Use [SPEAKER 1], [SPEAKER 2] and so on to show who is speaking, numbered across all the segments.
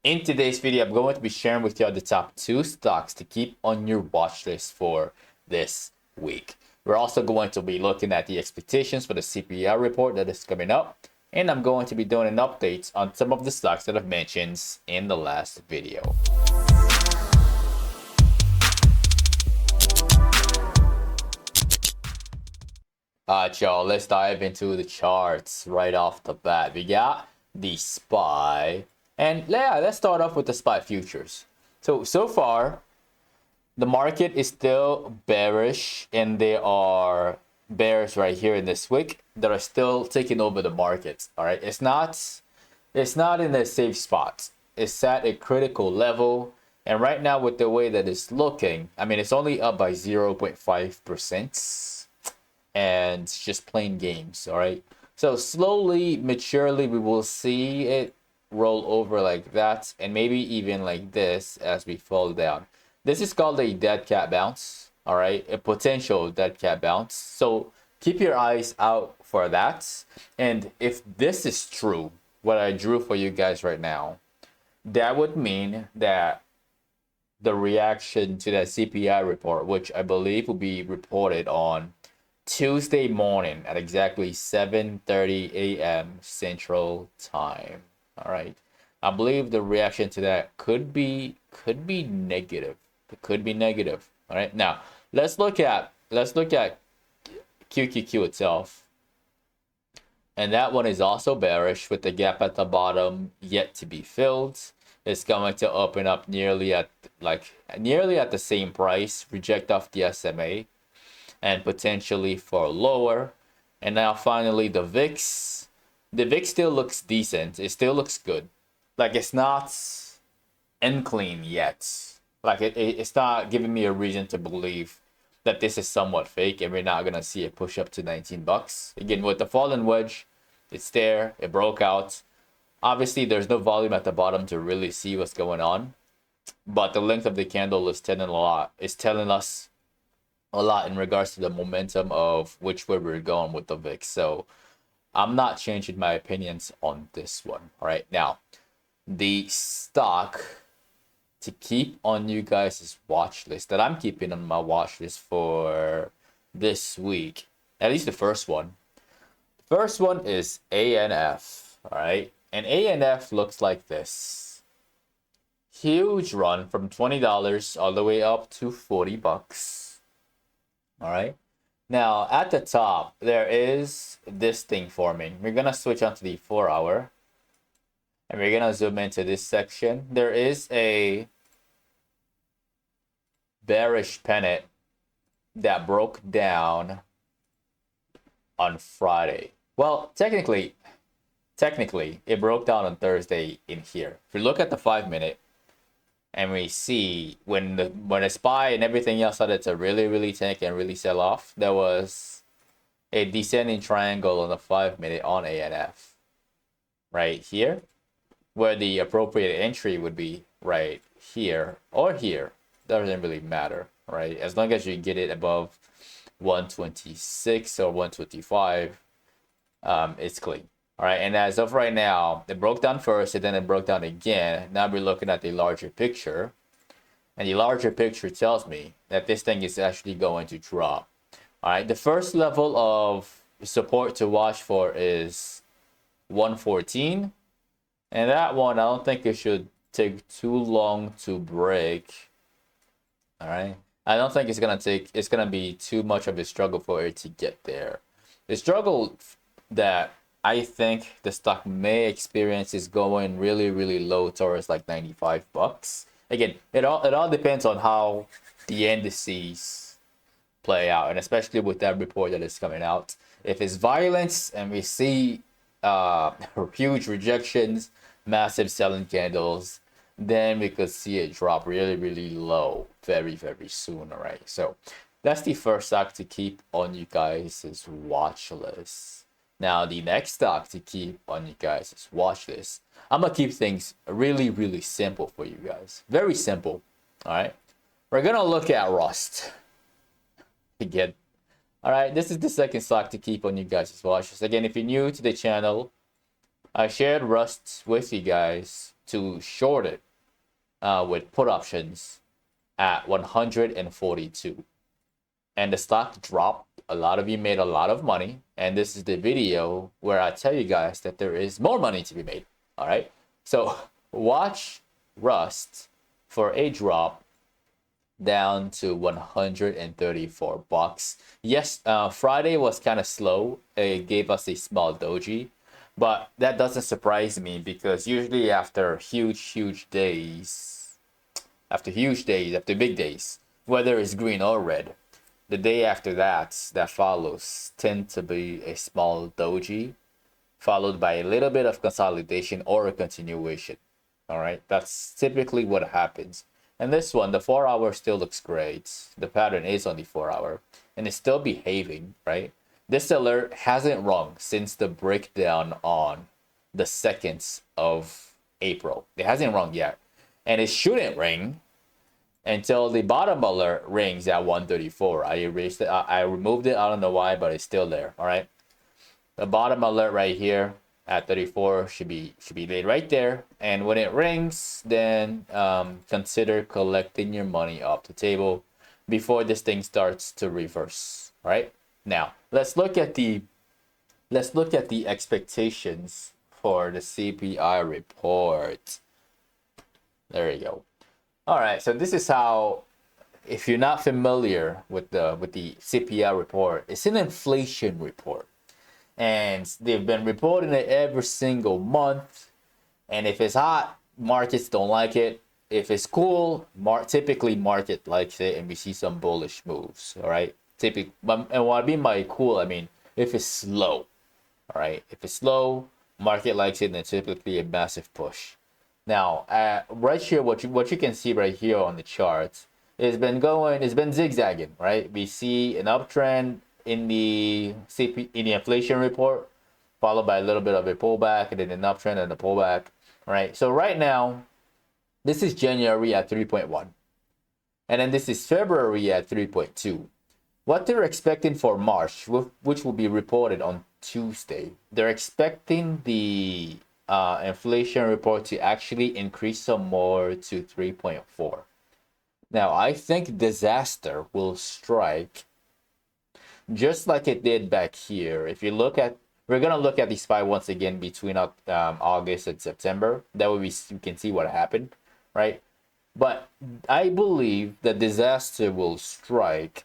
[SPEAKER 1] In today's video, I'm going to be sharing with you the top 2 stocks to keep on your watch list for this week. We're also going to be looking at the expectations for the CPI report that is coming up, and I'm going to be doing an update on some of the stocks that I've mentioned in the last video. Alright, y'all, let's dive into the charts right off the bat. We got the SPY. And yeah, let's start off with the SPY futures. So far, the market is still bearish, and there are bears right here in this week that are still taking over the market. All right, it's not in a safe spot. It's at a critical level, and right now with the way that it's looking, I mean, it's only up by 0.5%, and it's just playing games. All right, so slowly, maturely, we will see it roll over like that, and maybe even like this as we fall down. This is called a dead cat bounce. All right, a potential dead cat bounce. So keep your eyes out for that. And if this is true, what I drew for you guys right now, that would mean that the reaction to that CPI report, which I believe will be reported on Tuesday morning at exactly 7:30 a.m. Central Time. All right, I believe the reaction to that could be negative. It could be negative. All right, now let's look at QQQ itself, and that one is also bearish with the gap at the bottom yet to be filled. It's going to open up nearly at the same price, reject off the SMA, and potentially for lower. And now finally the VIX. The VIX still looks decent. It still looks good. Like, it's not unclean yet. Like, it's not giving me a reason to believe that this is somewhat fake and we're not going to see it push up to 19 bucks. Again, with the fallen wedge, it's there. It broke out. Obviously, there's no volume at the bottom to really see what's going on. But the length of the candle is telling a lot. It's telling us a lot in regards to the momentum of which way we're going with the VIX. So I'm not changing my opinions on this one. All right, now the stock to keep on you guys' watch list that I'm keeping on my watch list for this week, at least the first one. The first one is ANF. All right, and ANF looks like this. Huge run from $20 all the way up to 40 bucks. All right. Now, at the top, there is this thing forming. We're going to switch on to the 4-hour. And we're going to zoom into this section. There is a bearish pennant that broke down on Friday. Well, technically, it broke down on Thursday in here. If you look at the 5-minute, and we see when the SPY and everything else started to really tank and really sell off, there was a descending triangle on the 5-minute on ANF. Right here, where the appropriate entry would be right here or here. Doesn't really matter, right? As long as you get it above 126 or 125, it's clean. All right, and as of right now, it broke down first, and then it broke down again. Now we're looking at the larger picture, and the larger picture tells me that this thing is actually going to drop. All right, the first level of support to watch for is 114, and that one, I don't think it should take too long to break. All right, I don't think it's gonna be too much of a struggle for it to get there. The struggle that I think the stock may experience is going really low towards like 95 bucks. Again, it all depends on how the indices play out, and especially with that report that is coming out. If it's violence and we see huge rejections, massive selling candles, then we could see it drop really low very soon. All right, so that's the first stock to keep on you guys' watch list. Now, the next stock to keep on you guys' watch list, I'm going to keep things really simple for you guys. Very simple, all right? We're going to look at Rust. Again, all right? This is the second stock to keep on you guys' watch list. Again, if you're new to the channel, I shared Rust with you guys to short it with put options at 142, and the stock dropped. A lot of you made a lot of money, and this is the video where I tell you guys that there is more money to be made. All right, so watch Rust for a drop down to 134 bucks. Yes, Friday was kind of slow. It gave us a small doji, but that doesn't surprise me because usually after huge days, after big days, whether it's green or red, the day after that follows tend to be a small doji, followed by a little bit of consolidation or a continuation. All right, that's typically what happens. And this one, the 4 hour still looks great. The pattern is on the 4 hour and it's still behaving, right? This alert hasn't rung since the breakdown on the 2nd of April. It hasn't rung yet. And it shouldn't ring until the bottom alert rings at 134. I erased it. I removed it. I don't know why, but it's still there. All right. The bottom alert right here at 34 should be laid right there, and when it rings, then consider collecting your money off the table before this thing starts to reverse. All right, now let's look at the expectations for the CPI report. There you go. All right, so this is how, if you're not familiar with the CPI report, it's an inflation report. And they've been reporting it every single month. And if it's hot, markets don't like it. If it's cool, typically market likes it, and we see some bullish moves. All right, and what I mean by cool, I mean if it's slow. All right, if it's slow, market likes it, and it's typically a massive push. Now, right here, what you can see right here on the charts, it's been zigzagging. Right, we see an uptrend in the inflation report, followed by a little bit of a pullback, and then an uptrend and a pullback. Right. So right now, this is January at 3.1, and then this is February at 3.2. What they're expecting for March, which will be reported on Tuesday, they're expecting the inflation report to actually increase some more to 3.4. Now, I think disaster will strike just like it did back here. If you look at, we're gonna look at the SPY once again between August and September. That way we can see what happened, right? But I believe the disaster will strike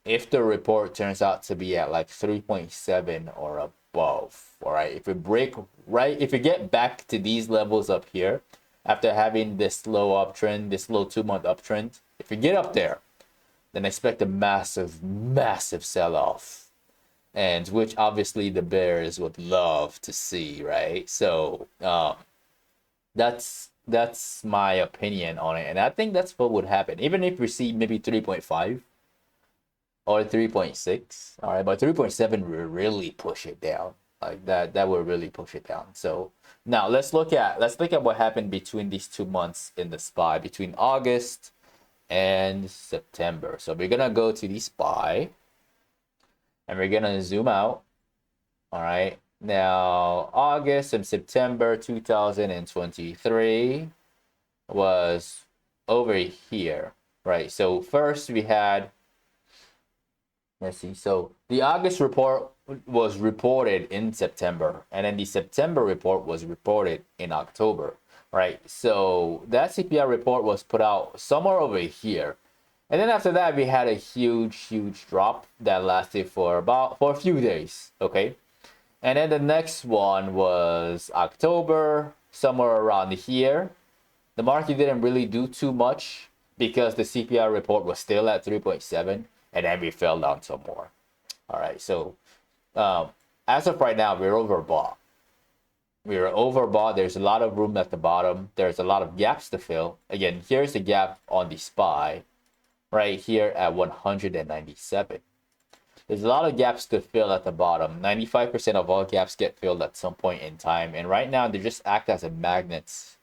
[SPEAKER 1] if the report turns out to be at like 3.7 or above. All right, if we get back to these levels up here after having this slow uptrend, this slow 2-month uptrend, if we get up there, then expect a massive sell-off, and which obviously the bears would love to see, right? So that's my opinion on it, and I think that's what would happen, even if we see maybe 3.5 or 3.6. All right, but 3.7 will really push it down. Like that will really push it down. So now let's look at what happened between these 2 months in the SPY, between August and September. So we're gonna go to the SPY and we're gonna zoom out. All right, now August and September 2023 was over here, right? So first we had, let's see, so the August report was reported in September, and then the September report was reported in October. Right, so that CPI report was put out somewhere over here, and then after that we had a huge drop that lasted for a few days. Okay, and then the next one was October, somewhere around here. The market didn't really do too much because the CPI report was still at 3.7, and then we fell down some more. All right, so as of right now, we're overbought. There's a lot of room at the bottom. There's a lot of gaps to fill. Again, here's the gap on the SPY right here at 197. There's a lot of gaps to fill at the bottom. 95% of all gaps get filled at some point in time, and right now they just act as a magnet,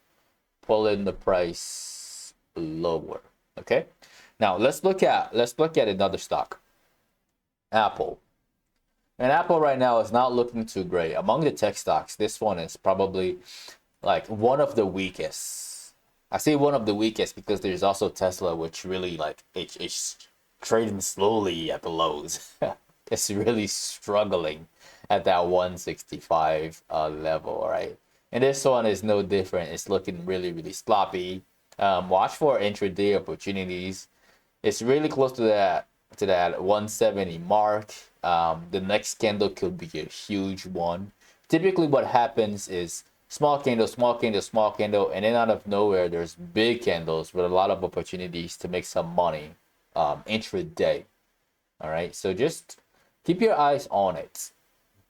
[SPEAKER 1] pulling the price lower. Okay, now let's look at another stock, Apple. And Apple right now is not looking too great. Among the tech stocks, this one is probably like one of the weakest. I say one of the weakest because there's also Tesla, which really like it's trading slowly at the lows. It's really struggling at that 165 level, right? And this one is no different. It's looking really, really sloppy. Watch for intraday opportunities. It's really close to that 170 mark. The next candle could be a huge one. Typically, what happens is small candle, small candle, small candle, and then out of nowhere, there's big candles with a lot of opportunities to make some money intraday. All right, so just keep your eyes on it.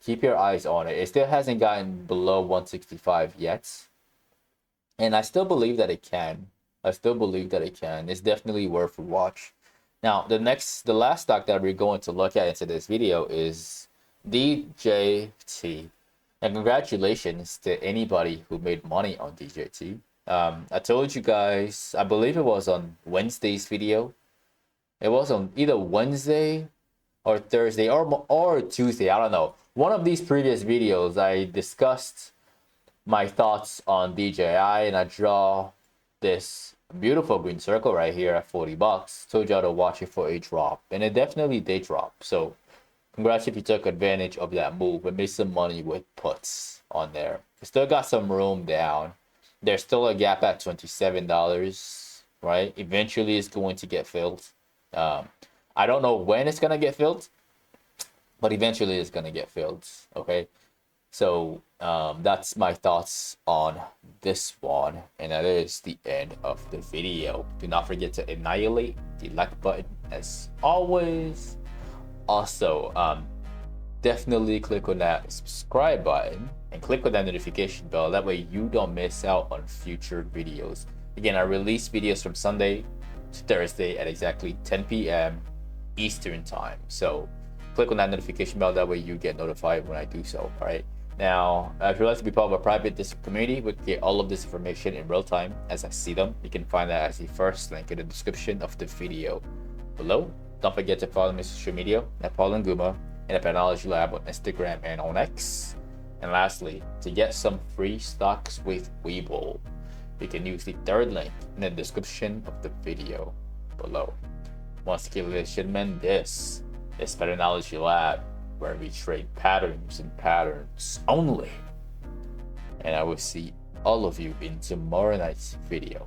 [SPEAKER 1] Keep your eyes on it. It still hasn't gotten below 165 yet. And I still believe that it can. I still believe that it can. It's definitely worth a watch. Now, the last stock that we're going to look at into this video is DJT. And congratulations to anybody who made money on DJT. I told you guys, I believe it was on Wednesday's video. It was on either Wednesday or Thursday or Tuesday. I don't know. One of these previous videos, I discussed my thoughts on DJI, and I draw this beautiful green circle right here at 40 bucks. Told y'all to watch it for a drop, and it definitely did drop. So congrats if you took advantage of that move and made some money with puts on there. We still got some room down. There's still a gap at $27, right? Eventually it's going to get filled. I don't know when it's gonna get filled, but eventually it's gonna get filled. Okay, so that's my thoughts on this one, and that is the end of the video. Do not forget to annihilate the like button as always. Also, definitely click on that subscribe button and click on that notification bell. That way you don't miss out on future videos. Again, I release videos from Sunday to Thursday at exactly 10 p.m. Eastern time. So click on that notification bell. That way you get notified when I do so. All right. Now, if you'd like to be part of a private Discord community, we get all of this information in real time as I see them. You can find that as the first link in the description of the video below. Don't forget to follow me on social media at Paul and Guma and the Patternology Lab on Instagram and on X. And lastly, to get some free stocks with Webull, you can use the third link in the description of the video below. Once again, ladies and gentlemen, this is Patternology Lab, where we trade patterns and patterns only. And I will see all of you in tomorrow night's video.